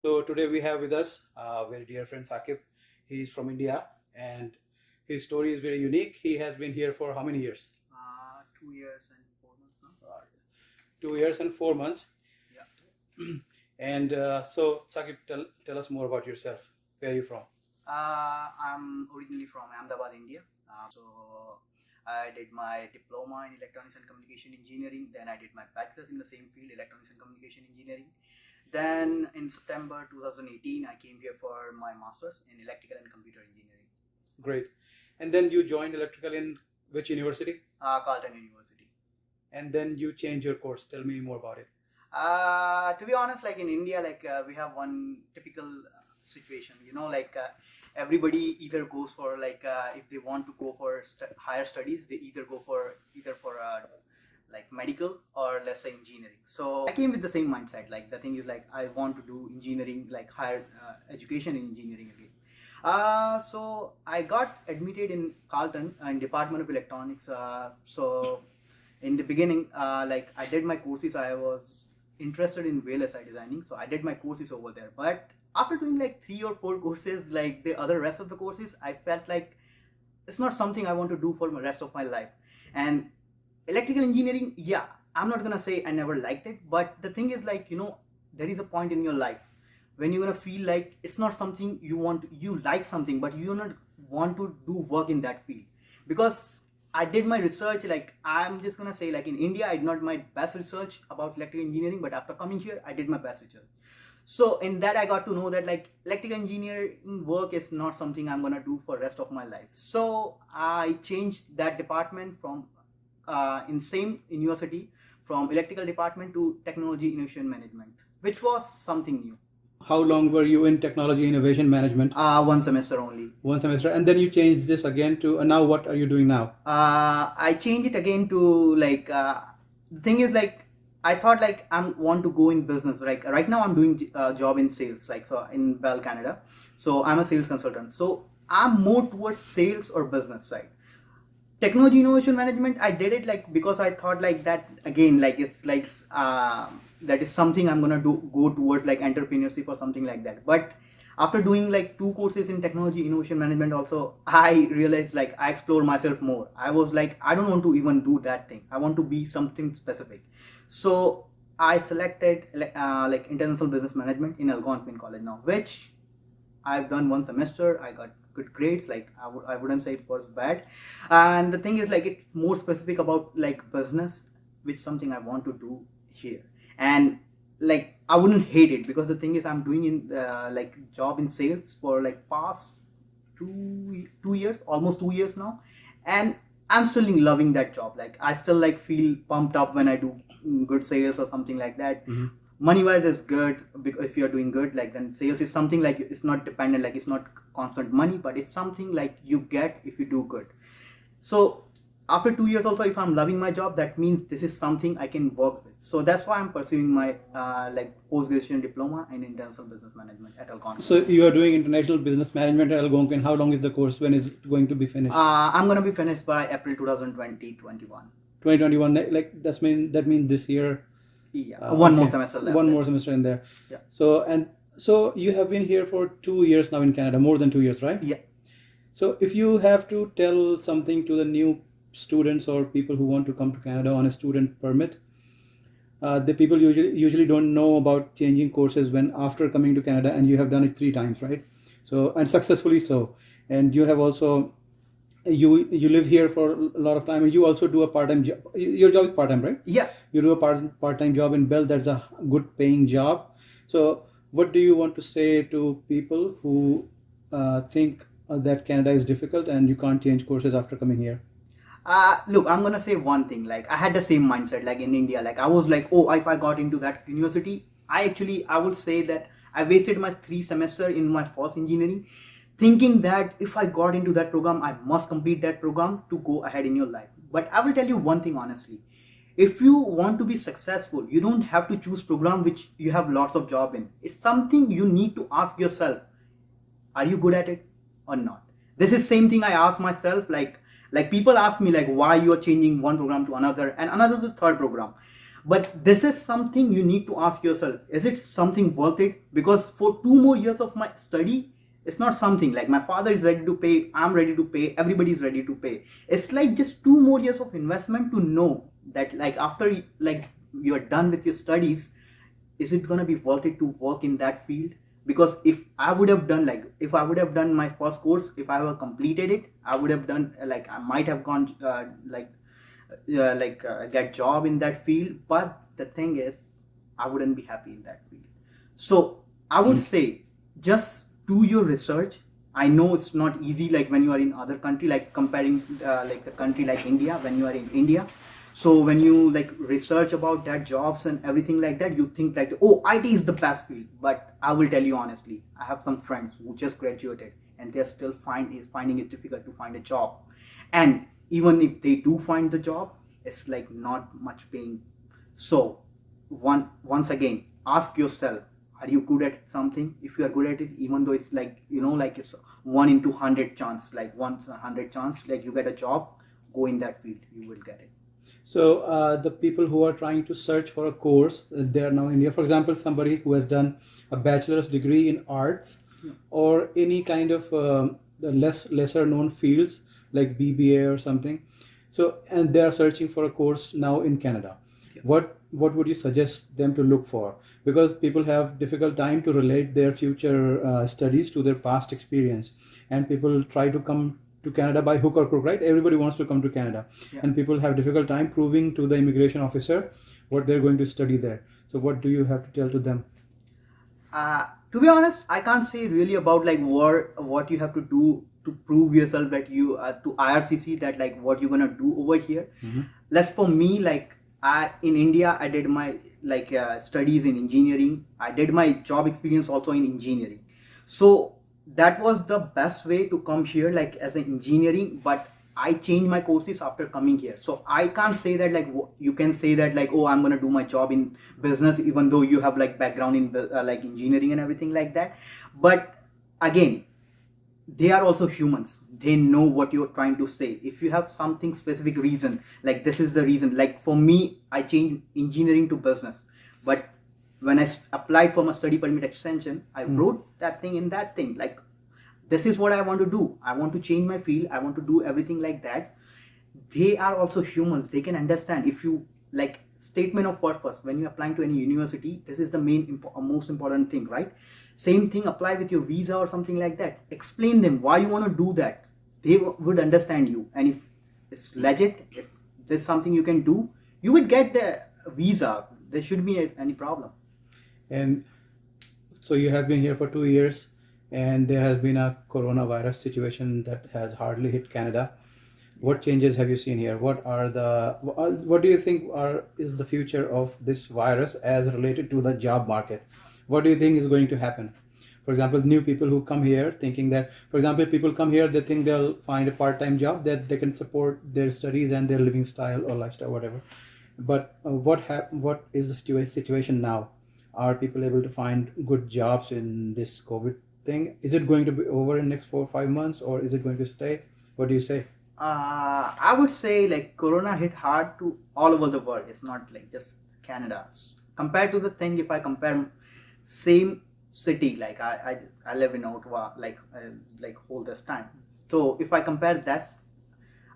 So today we have with us a very dear friend Sakib. He's from India and his story is very unique. He has been here for how many years? 2 years and 4 months now. 2 years and 4 months. Yeah. And so Sakib, tell us more about yourself. Where are you from? I'm originally from Ahmedabad, India. So I did my diploma in electronics and communication engineering. Then I did my bachelor's in the same field, electronics and communication engineering. Then in September 2018, I came here for my master's in electrical and computer engineering. Great. And then you joined electrical in which university? Carleton University. And then you changed your course. Tell me more about it. To be honest, like in India, we have one typical situation. Everybody either goes for if they want to go for higher studies, they either go for like medical or let's say engineering. So I came with the same mindset. Like the thing is like I want to do engineering, like higher education in engineering again. So I got admitted in Carleton in Department of Electronics. So in the beginning, like I did my courses. I was interested in VLSI designing, so I did my courses over there. But after doing like 3 or 4 courses, like the other rest of the courses, I felt like it's not something I want to do for the rest of my life. And electrical engineering, yeah, I'm not gonna say I never liked it, but the thing is like there is a point in your life when you're gonna feel like it's not something you want. You like something, but you not want to do work in that field. Because I did my research, like I'm just gonna say, like in India, I did not my best research about electrical engineering, but after coming here, I did my best research. So in that, I got to know that like electrical engineering work is not something I'm gonna do for rest of my life. So I changed that department from in same university from electrical department to technology innovation management, which was something new. How long were you in technology innovation management? 1 semester only. 1 semester. And then you changed this again to now what are you doing now? I changed it again to the thing is like I thought like I want to go in business. Like right now I'm doing job in sales, like so in Bell Canada. So I'm a sales consultant. So I'm more towards sales or business side. Technology innovation management, I did it like because I thought like that again, like it's like that is something I'm gonna do go towards like entrepreneurship or something like that. But after doing like 2 courses in technology innovation management also, I realized like I explore myself more. I was like I don't want to even do that thing. I want to be something specific. So I selected like international business management in Algonquin College now, which I've done 1 semester. I got good grades. Like I wouldn't say it was bad. And the thing is like it's more specific about like business, which something I want to do here. And like I wouldn't hate it because the thing is I'm doing in like job in sales for like past 2 years, almost 2 years now, and I'm still loving that job. Like I still like feel pumped up when I do good sales or something like that. Mhm. Money wise is good because if you're doing good, like then sales is something like it's not dependent, like it's not constant money, but it's something like you get if you do good. So after 2 years also, if I'm loving my job, that means this is something I can work with. So that's why I'm pursuing my like post-graduation diploma in international business management at Algonquin. So you are doing international business management at Algonquin. How long is the course? When is it going to be finished? I'm gonna be finished by April 2021. 2021. Like that means this year. Yeah, one more Okay. semester left. One more semester in there. Yeah. So you have been here for 2 years now in Canada, more than 2 years, right? Yeah. So if you have to tell something to the new students or people who want to come to Canada on a student permit, the people usually don't know about changing courses when after coming to Canada, and you have done it 3 times, right? So and successfully so, and you have also you live here for a lot of time, and you also do a part-time job. Your job is part-time, right? Yeah. You do a part-time job in Bell. That's a good paying job. So what do you want to say to people who think that Canada is difficult and you can't change courses after coming here? Look, I'm gonna say one thing. Like I had the same mindset. Like in India, like I was like, oh, if I got into that university, I would say that I wasted my 3 semester in my first engineering, thinking that if I got into that program, I must complete that program to go ahead in your life. But I will tell you one thing honestly. If you want to be successful, you don't have to choose program which you have lots of job in. It's something you need to ask yourself, are you good at it or not? This is same thing I ask myself. Like people ask me like why you are changing one program to another and another to third program. But this is something you need to ask yourself, is it something worth it? Because for 2 more years of my study, it's not something like my father is ready to pay, I'm ready to pay, everybody is ready to pay. It's like just 2 more years of investment to know that like after like you're done with your studies, is it gonna be worth it to work in that field? Because if I would have done like if I would have done my first course, if I have completed it, I would have done like I might have gone get job in that field. But the thing is, I wouldn't be happy in that field. So I would say just do your research. I know it's not easy like when you are in other country, like comparing like the country like India, when you are in India. So when you like research about that jobs and everything like that, you think that, oh, IT is the best field. But I will tell you honestly, I have some friends who just graduated and they're still finding it difficult to find a job. And even if they do find the job, it's like not much paying. So once again, ask yourself, are you good at something? If you are good at it, even though it's like, like it's 1 in 200 chance, like 1 100 chance like you get a job, go in that field, you will get it. So the people who are trying to search for a course, they are now in India. For example, somebody who has done a bachelor's degree in arts or any kind of the lesser known fields like BBA or something. So and they are searching for a course now in Canada. Yeah. What would you suggest them to look for? Because people have difficult time to relate their future studies to their past experience, and people try to come to Canada by hook or crook, right? Everybody wants to come to Canada, Yeah. and people have difficult time proving to the immigration officer what they're going to study there. So what do you have to tell to them? To be honest, I can't say really about like what you have to do to prove yourself that you to IRCC that like what you're gonna do over here. Let's for me like I in India I did my like studies in engineering. I did my job experience also in engineering. So that was the best way to come here like as an engineering. But I changed my courses after coming here. So I can't say that like you can say that like, oh, I'm gonna do my job in business even though you have like background in like engineering and everything like that. But again, they are also humans. They know what you're trying to say. If you have something specific reason, like this is the reason. Like for me, I changed engineering to business. But when I applied for my study permit extension, I wrote that thing in that thing. Like this is what I want to do. I want to change my field. I want to do everything like that. They are also humans. They can understand. If you like statement of purpose when you're applying to any university, this is the most important thing, right? Same thing apply with your visa or something like that. Explain them why you want to do that. They would understand you. And if it's legit, if there's something you can do, you would get the visa. There shouldn't be any problem. And so you have been here for 2 years, and there has been a coronavirus situation that has hardly hit Canada. What changes have you seen here? What do you think is the future of this virus as related to the job market? What do you think is going to happen? For example, new people who come here thinking that, for example, people come here, they think they'll find a part-time job that they can support their studies and their living style or lifestyle, whatever. But what is the situation now? Are people able to find good jobs in this COVID thing? Is it going to be over in next 4 or 5 months, or is it going to stay? What do you say? I would say like Corona hit hard to all over the world. It's not like just Canada. Compared to the thing, if I compare same city, like I live in Ottawa, like whole this time. So if I compare that,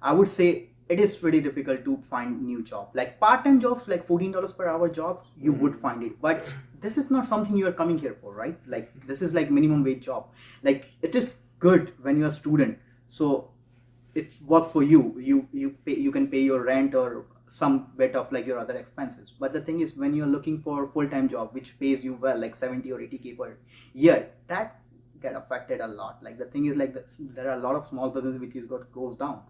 I would say it is pretty difficult to find new job. Like part-time jobs, like $14 per hour jobs, you would find it. But this is not something you are coming here for, right? Like this is like minimum wage job. Like it is good when you're a student. So it works for you. You can pay your rent or some bit of like your other expenses. But the thing is, when you're looking for full-time job which pays you well, like 70 or 80K per year, that get affected a lot. Like the thing is like there are a lot of small businesses which is got closed down.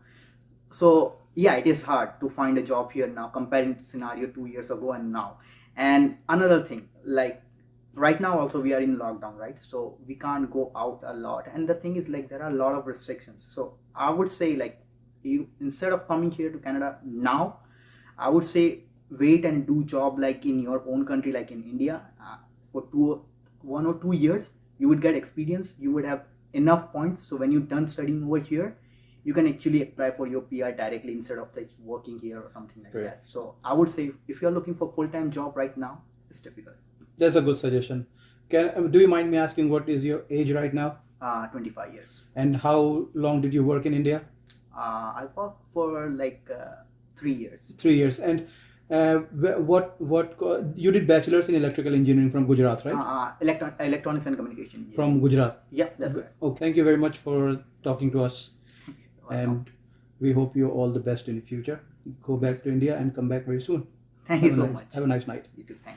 So yeah, it is hard to find a job here now comparing scenario 2 years ago and now. And another thing, like right now also we are in lockdown, right? So we can't go out a lot. And the thing is like there are a lot of restrictions. So I would say like you instead of coming here to Canada now, I would say wait and do job like in your own country, like in India, for 1 or 2 years. You would get experience. You would have enough points. So when you're done studying over here, you can actually apply for your PR directly instead of like working here or something like Great. that. So I would say if you're looking for full-time job right now, it's difficult. That's a good suggestion. Do you mind me asking what is your age right now? 25 years. And how long did you work in India? I worked for like 3 years. 3 years. And you did bachelor's in electrical engineering from Gujarat, right? Electronics and communication. Yeah. From Gujarat. Yeah, that's correct. Oh, thank you very much for talking to us. Welcome. And we hope you all the best in the future. Go back to India and come back very soon. Thank you Have a so nice- much. Have a nice night. You too. Thank you.